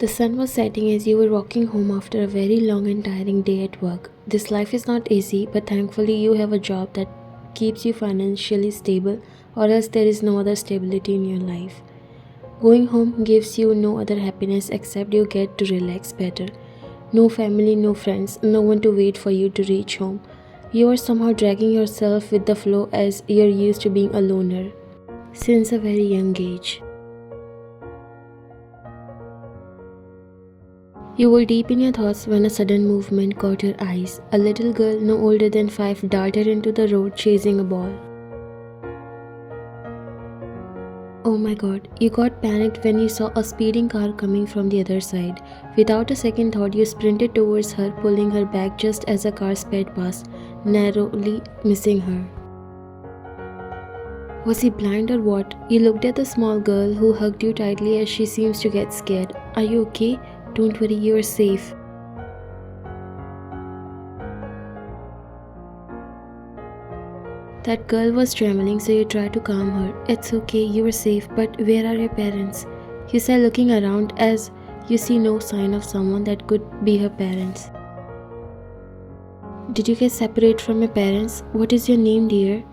The sun was setting as you were walking home after a very long and tiring day at work. This life is not easy, but thankfully you have a job that keeps you financially stable, or else there is no other stability in your life. Going home gives you no other happiness except you get to relax better. No family, no friends, no one to wait for you to reach home. You are somehow dragging yourself with the flow as you're used to being a loner since a very young age. You were deep in your thoughts when a sudden movement caught your eyes. A little girl no older than 5 darted into the road chasing a ball. Oh my god, you got panicked when you saw a speeding car coming from the other side. Without a second thought, you sprinted towards her, pulling her back just as the car sped past, narrowly missing her. Was he blind or what? You looked at the small girl who hugged you tightly as she seems to get scared. Are you okay? Don't worry, you are safe. That girl was trembling, so you tried to calm her. It's okay, you are safe, but where are your parents? You said, looking around as you see no sign of someone that could be her parents. Did you get separated from your parents? What is your name, dear?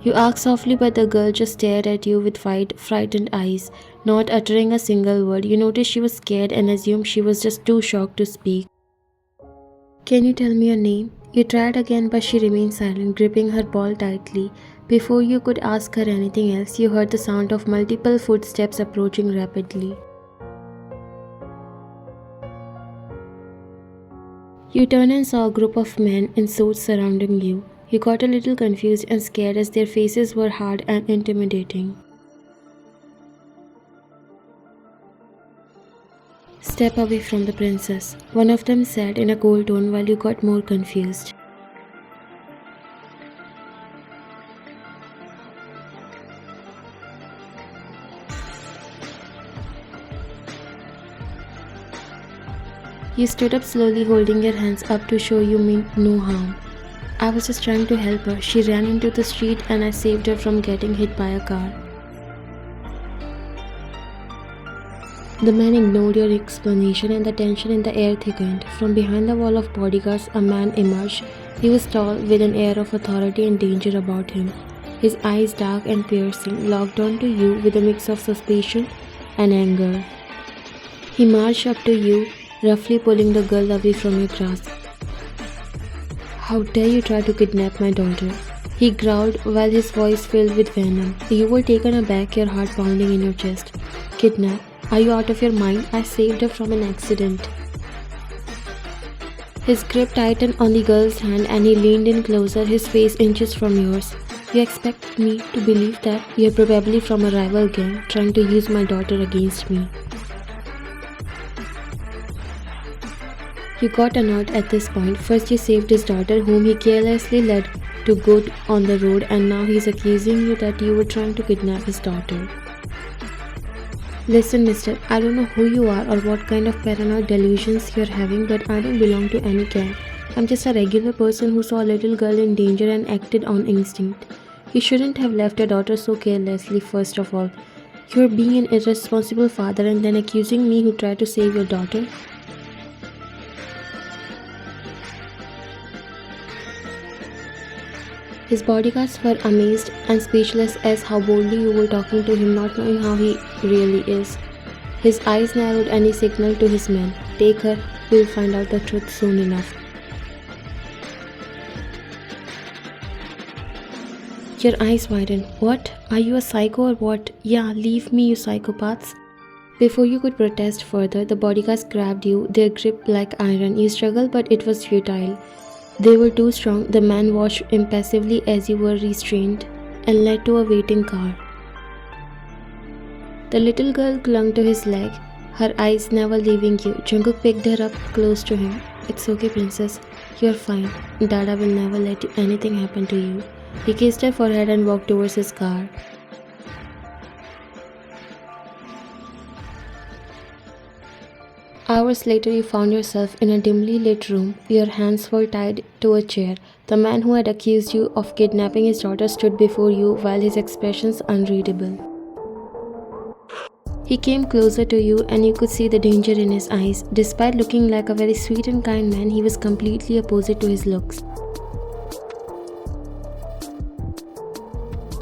You asked softly, but the girl just stared at you with wide, frightened eyes, not uttering a single word. You noticed she was scared and assumed she was just too shocked to speak. Can you tell me your name? You tried again, but she remained silent, gripping her ball tightly. Before you could ask her anything else, you heard the sound of multiple footsteps approaching rapidly. You turned and saw a group of men in suits surrounding you. You got a little confused and scared as their faces were hard and intimidating. Step away from the princess, one of them said in a cold tone while you got more confused. You stood up slowly, holding your hands up to show you meant no harm. I was just trying to help her. She ran into the street and I saved her from getting hit by a car. The man ignored your explanation and the tension in the air thickened. From behind the wall of bodyguards, a man emerged. He was tall, with an air of authority and danger about him. His eyes, dark and piercing, locked onto you with a mix of suspicion and anger. He marched up to you, roughly pulling the girl away from your grasp. How dare you try to kidnap my daughter? He growled while his voice filled with venom. You were taken aback, your heart pounding in your chest. Kidnap? Are you out of your mind? I saved her from an accident. His grip tightened on the girl's hand and he leaned in closer, his face inches from yours. You expect me to believe that you're probably from a rival gang trying to use my daughter against me. You got annoyed at this point. First you saved his daughter, whom he carelessly let to go on the road, and now he's accusing you that you were trying to kidnap his daughter. Listen, mister, I don't know who you are or what kind of paranoid delusions you're having, but I don't belong to any gang. I'm just a regular person who saw a little girl in danger and acted on instinct. You shouldn't have left your daughter so carelessly, first of all. You're being an irresponsible father and then accusing me who tried to save your daughter. His bodyguards were amazed and speechless as how boldly you were talking to him, not knowing how he really is. His eyes narrowed and he signaled to his men, "Take her, we'll find out the truth soon enough." Your eyes widened. What? Are you a psycho or what? Yeah, leave me, you psychopaths. Before you could protest further, the bodyguards grabbed you, their grip like iron. You struggled, but it was futile. They were too strong. The man watched impassively as you were restrained and led to a waiting car. The little girl clung to his leg, her eyes never leaving you. Jungkook picked her up close to him. It's okay, princess. You're fine. Dada will never let anything happen to you. He kissed her forehead and walked towards his car. Hours later, you found yourself in a dimly lit room. Your hands were tied to a chair. The man who had accused you of kidnapping his daughter stood before you while his expressions unreadable. He came closer to you and you could see the danger in his eyes. Despite looking like a very sweet and kind man, he was completely opposite to his looks.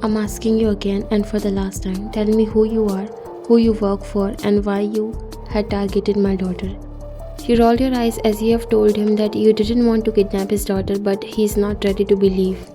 I'm asking you again and for the last time, tell me who you are, who you work for, and why you had targeted my daughter. You rolled your eyes as you have told him that you didn't want to kidnap his daughter, but he's not ready to believe.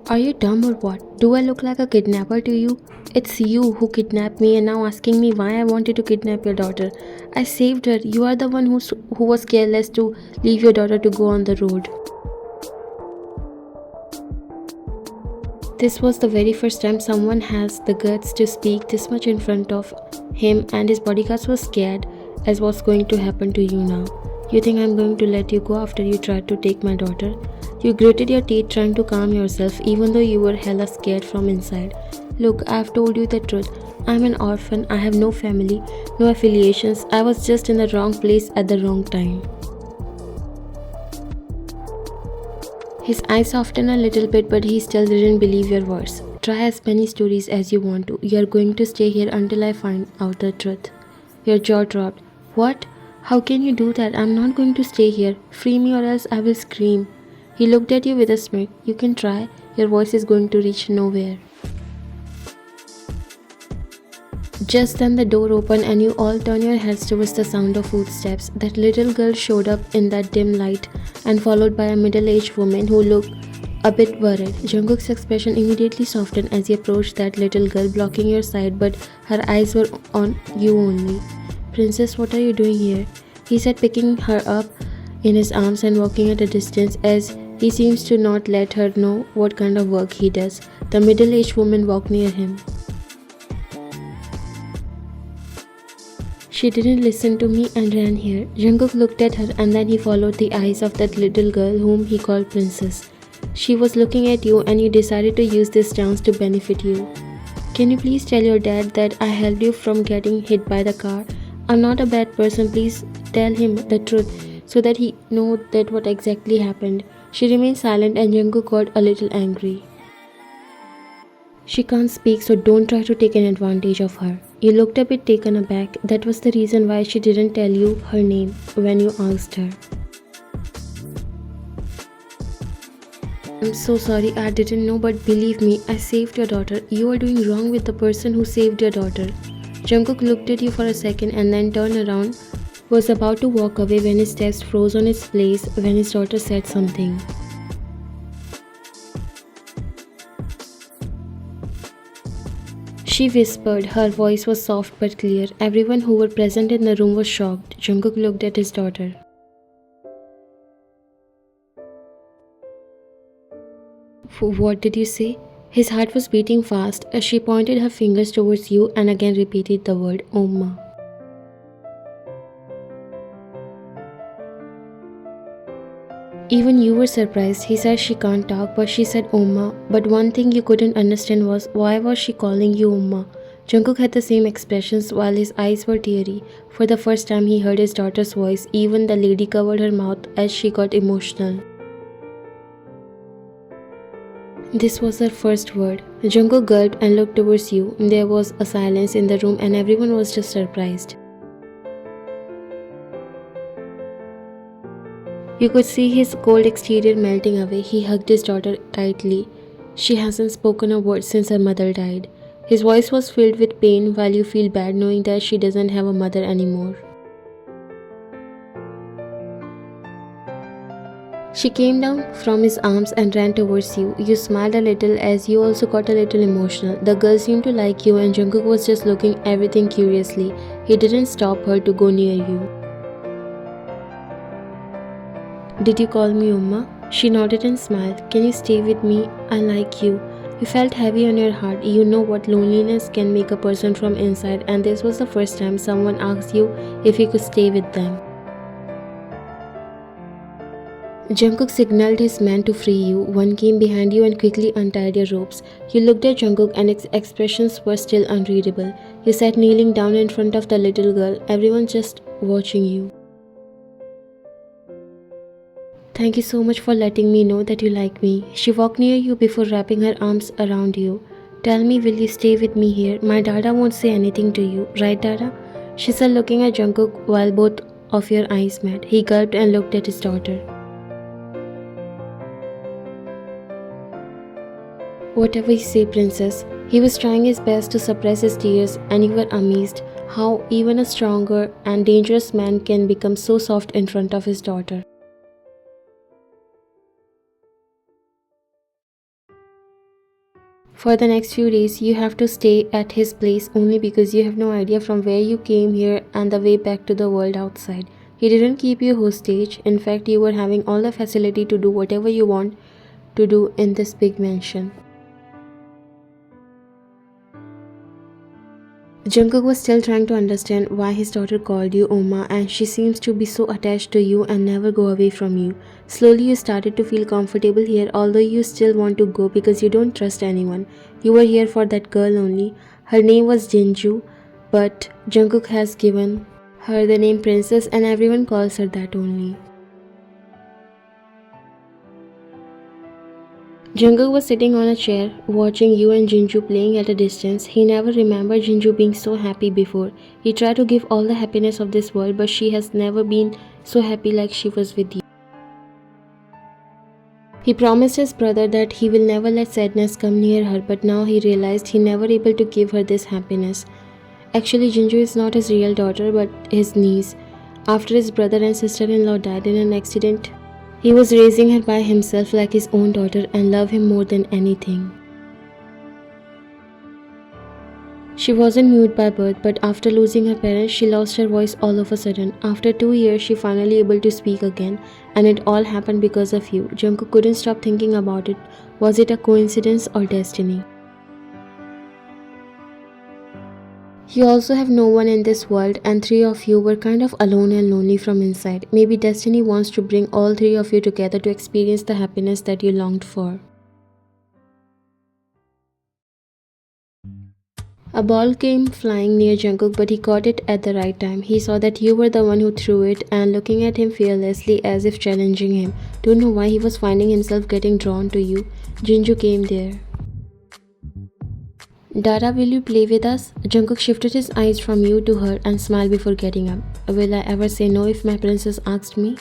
Are you dumb or what? Do I look like a kidnapper to you? It's you who kidnapped me and now asking me why I wanted to kidnap your daughter. I saved her. You are the one who was careless to leave your daughter to go on the road. This was the very first time someone has the guts to speak this much in front of him, and his bodyguards were scared as what's going to happen to you now. You think I'm going to let you go after you tried to take my daughter? You gritted your teeth trying to calm yourself even though you were hella scared from inside. Look, I've told you the truth. I'm an orphan, I have no family, no affiliations. I was just in the wrong place at the wrong time. His eyes softened a little bit, but he still didn't believe your words. Try as many stories as you want to. You're going to stay here until I find out the truth. Your jaw dropped. What? How can you do that? I'm not going to stay here. Free me or else I will scream. He looked at you with a smirk. You can try. Your voice is going to reach nowhere. Just then the door opened and you all turned your heads towards the sound of footsteps. That little girl showed up in that dim light and followed by a middle-aged woman who looked a bit worried. Jungkook's expression immediately softened as he approached that little girl, blocking your sight, but her eyes were on you only. Princess, what are you doing here? He said, picking her up in his arms and walking at a distance as he seems to not let her know what kind of work he does. The middle-aged woman walked near him. She didn't listen to me and ran here. Jungkook looked at her and then he followed the eyes of that little girl whom he called Princess. She was looking at you and you decided to use this chance to benefit you. Can you please tell your dad that I helped you from getting hit by the car? I'm not a bad person. Please tell him the truth so that he know that what exactly happened. She remained silent and Jungkook got a little angry. She can't speak, so don't try to take an advantage of her. You looked a bit taken aback. That was the reason why she didn't tell you her name when you asked her. I'm so sorry, I didn't know, but believe me, I saved your daughter. You are doing wrong with the person who saved your daughter. Jungkook looked at you for a second and then turned around, was about to walk away when his steps froze on its place when his daughter said something. She whispered. Her voice was soft but clear. Everyone who were present in the room was shocked. Jungkook looked at his daughter. What did you say? His heart was beating fast as she pointed her fingers towards you and again repeated the word Oma. Even you were surprised. He said she can't talk, but she said Oma. But one thing you couldn't understand was why was she calling you Oma? Jungkook had the same expressions while his eyes were teary. For the first time he heard his daughter's voice. Even the lady covered her mouth as she got emotional. This was her first word. Jungkook gulped and looked towards you. There was a silence in the room and everyone was just surprised. You could see his cold exterior melting away. He hugged his daughter tightly. She hasn't spoken a word since her mother died. His voice was filled with pain while you feel bad knowing that she doesn't have a mother anymore. She came down from his arms and ran towards you. You smiled a little as you also got a little emotional. The girl seemed to like you and Jungkook was just looking everything curiously. He didn't stop her to go near you. Did you call me Umma? She nodded and smiled. Can you stay with me? I like you. You felt heavy on your heart. You know what loneliness can make a person from inside, and this was the first time someone asked you if you could stay with them. Jungkook signaled his men to free you. One came behind you and quickly untied your ropes. You looked at Jungkook and its expressions were still unreadable. You sat kneeling down in front of the little girl, everyone just watching you. Thank you so much for letting me know that you like me. She walked near you before wrapping her arms around you. Tell me, will you stay with me here? My Dada won't say anything to you, right, Dada? She said, looking at Jungkook while both of your eyes met. He gulped and looked at his daughter. Whatever you say, princess. He was trying his best to suppress his tears, and you were amazed how even a stronger and dangerous man can become so soft in front of his daughter. For the next few days, you have to stay at his place only because you have no idea from where you came here and the way back to the world outside. He didn't keep you hostage. In fact, you were having all the facility to do whatever you want to do in this big mansion. Jungkook was still trying to understand why his daughter called you Oma, and she seems to be so attached to you and never go away from you. Slowly you started to feel comfortable here, although you still want to go because you don't trust anyone. You were here for that girl only. Her name was Jinju, but Jungkook has given her the name Princess and everyone calls her that only. Jungkook was sitting on a chair, watching you and Jinju playing at a distance. He never remembered Jinju being so happy before. He tried to give all the happiness of this world, but she has never been so happy like she was with you. He promised his brother that he will never let sadness come near her, but now he realized he never able to give her this happiness. Actually, Jinju is not his real daughter, but his niece. After his brother and sister-in-law died in an accident, he was raising her by himself like his own daughter and loved him more than anything. She wasn't mute by birth, but after losing her parents, she lost her voice all of a sudden. After 2 years, she finally able to speak again, and it all happened because of you. Jungkook couldn't stop thinking about it. Was it a coincidence or destiny? You also have no one in this world, and 3 of you were kind of alone and lonely from inside. Maybe destiny wants to bring all 3 of you together to experience the happiness that you longed for. A ball came flying near Jungkook, but he caught it at the right time. He saw that you were the one who threw it, and looking at him fearlessly as if challenging him. Don't know why he was finding himself getting drawn to you. Jinju came there. Dada, will you play with us? Jungkook shifted his eyes from you to her and smiled before getting up. Will I ever say no if my princess asked me?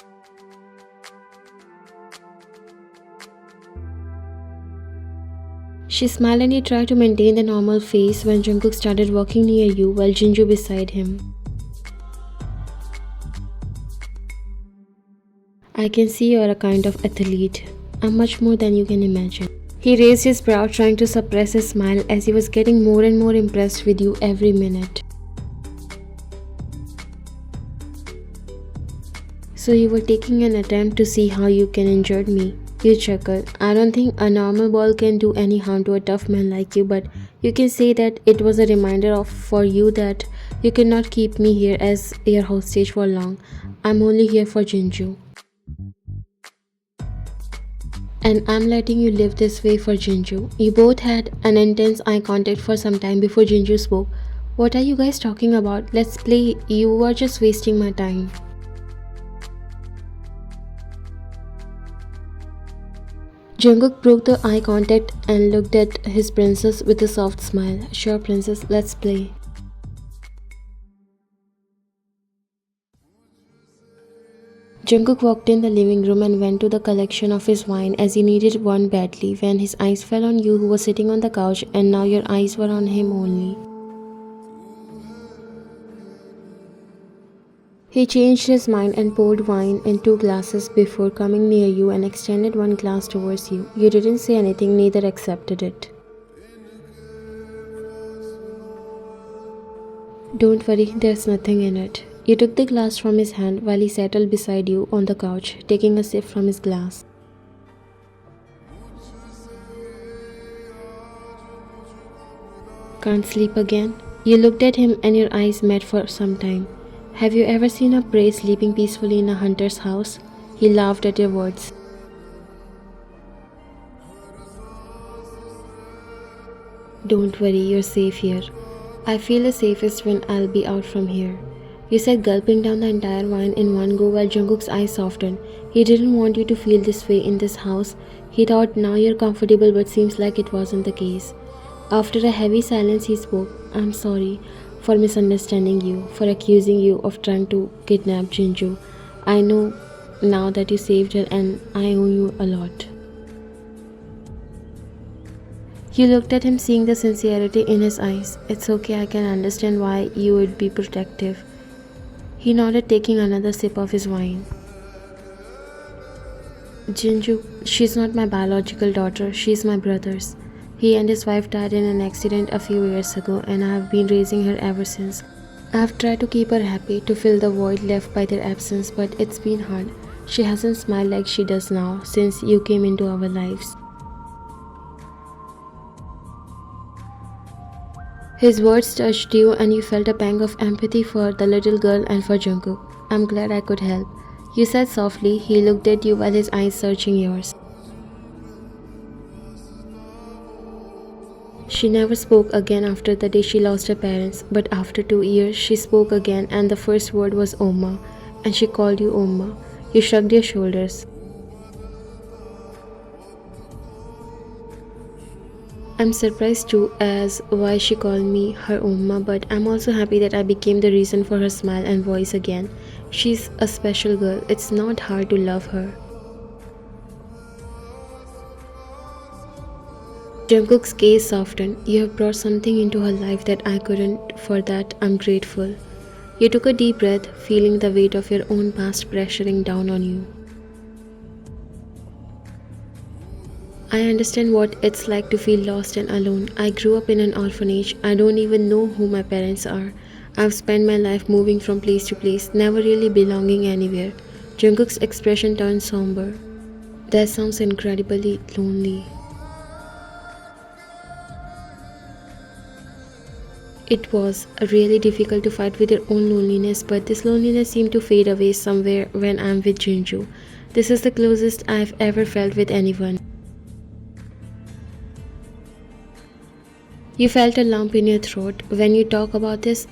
She smiled and he tried to maintain the normal face when Jungkook started walking near you while Jinju beside him. I can see you're a kind of athlete. I'm much more than you can imagine. He raised his brow, trying to suppress his smile as he was getting more and more impressed with you every minute. So you were taking an attempt to see how you can injure me. You chuckled. I don't think a normal ball can do any harm to a tough man like you, but you can say that it was a reminder for you that you cannot keep me here as your hostage for long. I'm only here for Jinju. And I'm letting you live this way for Jinju. You both had an intense eye contact for some time before Jinju spoke. What are you guys talking about? Let's play. You are just wasting my time. Jungkook broke the eye contact and looked at his princess with a soft smile. Sure, princess, let's play. Jungkook walked in the living room and went to the collection of his wine as he needed one badly when his eyes fell on you who was sitting on the couch and now your eyes were on him only. He changed his mind and poured wine in 2 glasses before coming near you and extended 1 glass towards you. You didn't say anything, neither accepted it. Don't worry, there's nothing in it. You took the glass from his hand while he settled beside you on the couch, taking a sip from his glass. Can't sleep again? You looked at him and your eyes met for some time. Have you ever seen a prey sleeping peacefully in a hunter's house? He laughed at your words. Don't worry, you're safe here. I feel the safest when I'll be out from here. You said, gulping down the entire wine in one go while Jungkook's eyes softened. He didn't want you to feel this way in this house. He thought now you're comfortable, but seems like it wasn't the case. After a heavy silence, he spoke. I'm sorry for misunderstanding you, for accusing you of trying to kidnap Jinju. I know now that you saved her and I owe you a lot. You looked at him, seeing the sincerity in his eyes. It's okay, I can understand why you would be protective. He nodded, taking another sip of his wine. Jinju, she's not my biological daughter, she's my brother's. He and his wife died in an accident a few years ago, and I have been raising her ever since. I have tried to keep her happy, to fill the void left by their absence, but it's been hard. She hasn't smiled like she does now since you came into our lives. His words touched you, and you felt a pang of empathy for the little girl and for Jungkook. I'm glad I could help, you said softly. He looked at you while his eyes searching yours. She never spoke again after the day she lost her parents, but after 2 years she spoke again, and the first word was Oma, and she called you Oma. You shrugged your shoulders. I'm surprised too as why she called me her Oma, but I'm also happy that I became the reason for her smile and voice again. She's a special girl. It's not hard to love her. Jungkook's gaze softened. You have brought something into her life that I couldn't. For that, I'm grateful. You took a deep breath, feeling the weight of your own past pressuring down on you. I understand what it's like to feel lost and alone. I grew up in an orphanage. I don't even know who my parents are. I've spent my life moving from place to place, never really belonging anywhere. Jungkook's expression turned somber. That sounds incredibly lonely. It was really difficult to fight with your own loneliness, but this loneliness seemed to fade away somewhere when I'm with Jinju. This is the closest I've ever felt with anyone. You felt a lump in your throat. When you talk about this,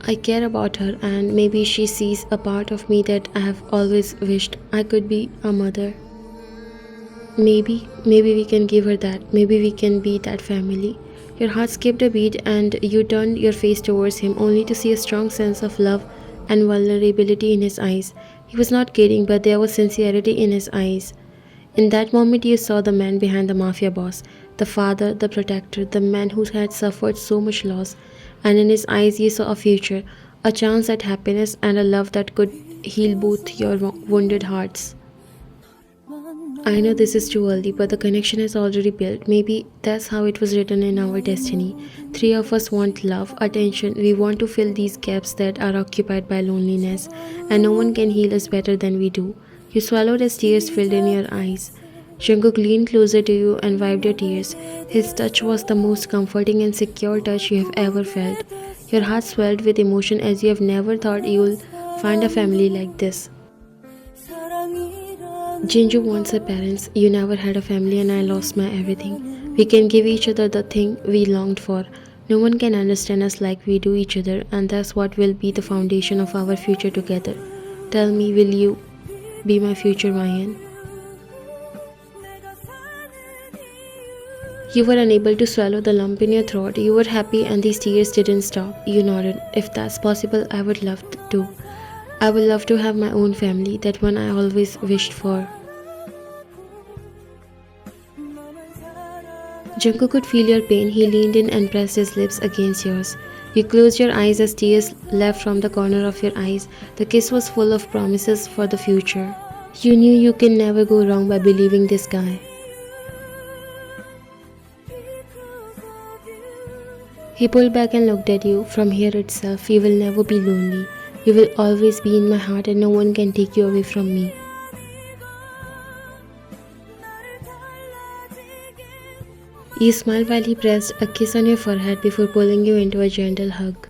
I care about her, and maybe she sees a part of me that I have always wished I could be a mother. Maybe we can give her that. Maybe we can be that family. Your heart skipped a beat and you turned your face towards him, only to see a strong sense of love and vulnerability in his eyes. He was not kidding, but there was sincerity in his eyes. In that moment, you saw the man behind the mafia boss, the father, the protector, the man who had suffered so much loss. And in his eyes, you saw a future, a chance at happiness, and a love that could heal both your wounded hearts. I know this is too early, but the connection is already built. Maybe that's how it was written in our destiny. Three of us want love, attention. We want to fill these gaps that are occupied by loneliness, and no one can heal us better than we do. You swallowed as tears filled in your eyes. Jungkook leaned closer to you and wiped your tears. His touch was the most comforting and secure touch you have ever felt. Your heart swelled with emotion as you have never thought you'll find a family like this. Jinju wants her parents. You never had a family and I lost my everything. We can give each other the thing we longed for. No one can understand us like we do each other, and that's what will be the foundation of our future together. Tell me, will you be my future Mayan? You were unable to swallow the lump in your throat. You were happy and these tears didn't stop. You nodded. If that's possible, I would love to. I would love to have my own family, that one I always wished for. Jungkook could feel your pain. He leaned in and pressed his lips against yours. You closed your eyes as tears left from the corner of your eyes. The kiss was full of promises for the future. You knew you can never go wrong by believing this guy. He pulled back and looked at you. From here itself, you will never be lonely. You will always be in my heart and no one can take you away from me. You smiled while he pressed a kiss on your forehead before pulling you into a gentle hug.